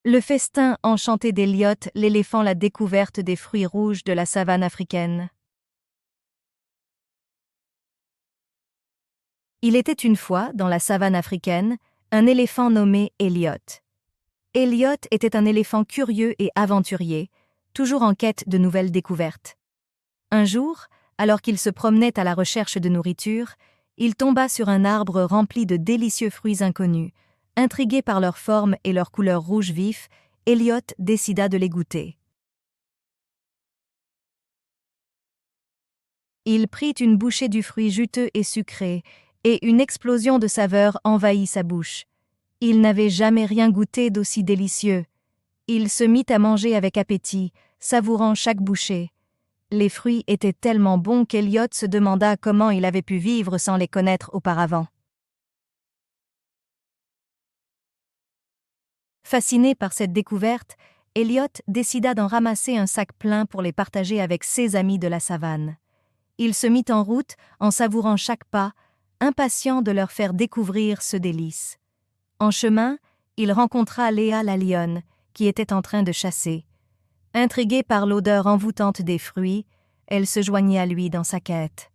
Le festin enchanté d'Elliot, l'éléphant, la découverte des fruits rouges de la savane africaine. Il était une fois, dans la savane africaine, un éléphant nommé Elliot. Elliot était un éléphant curieux et aventurier, toujours en quête de nouvelles découvertes. Un jour, alors qu'il se promenait à la recherche de nourriture, il tomba sur un arbre rempli de délicieux fruits inconnus. Intrigué par leur forme et leur couleur rouge vif, Elliot décida de les goûter. Il prit une bouchée du fruit juteux et sucré, et une explosion de saveur envahit sa bouche. Il n'avait jamais rien goûté d'aussi délicieux. Il se mit à manger avec appétit, savourant chaque bouchée. Les fruits étaient tellement bons qu'Elliot se demanda comment il avait pu vivre sans les connaître auparavant. Fasciné par cette découverte, Elliot décida d'en ramasser un sac plein pour les partager avec ses amis de la savane. Il se mit en route en savourant chaque pas, impatient de leur faire découvrir ce délice. En chemin, il rencontra Léa la lionne, qui était en train de chasser. Intriguée par l'odeur envoûtante des fruits, elle se joignit à lui dans sa quête.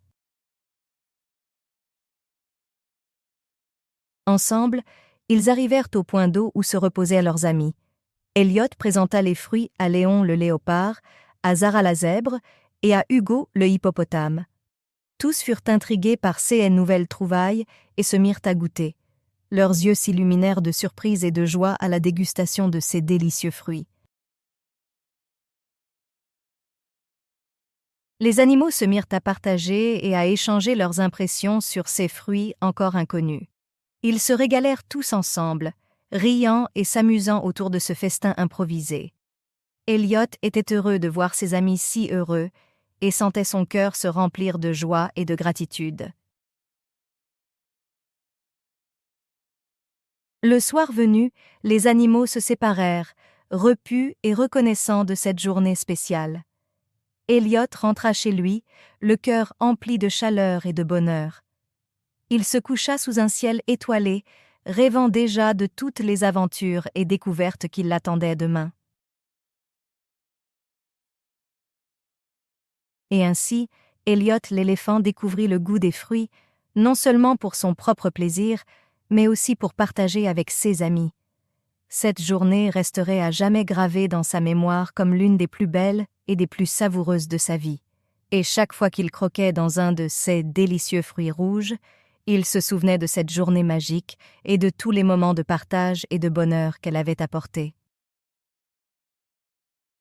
Ensemble, ils arrivèrent au point d'eau où se reposaient leurs amis. Elliot présenta les fruits à Léon le léopard, à Zara la zèbre et à Hugo le hippopotame. Tous furent intrigués par ces nouvelles trouvailles et se mirent à goûter. Leurs yeux s'illuminèrent de surprise et de joie à la dégustation de ces délicieux fruits. Les animaux se mirent à partager et à échanger leurs impressions sur ces fruits encore inconnus. Ils se régalèrent tous ensemble, riant et s'amusant autour de ce festin improvisé. Elliot était heureux de voir ses amis si heureux et sentait son cœur se remplir de joie et de gratitude. Le soir venu, les animaux se séparèrent, repus et reconnaissants de cette journée spéciale. Elliot rentra chez lui, le cœur empli de chaleur et de bonheur. Il se coucha sous un ciel étoilé, rêvant déjà de toutes les aventures et découvertes qui l'attendaient demain. Et ainsi, Elliot l'éléphant découvrit le goût des fruits, non seulement pour son propre plaisir, mais aussi pour partager avec ses amis. Cette journée resterait à jamais gravée dans sa mémoire comme l'une des plus belles et des plus savoureuses de sa vie. Et chaque fois qu'il croquait dans un de ces délicieux fruits rouges, il se souvenait de cette journée magique et de tous les moments de partage et de bonheur qu'elle avait apportés.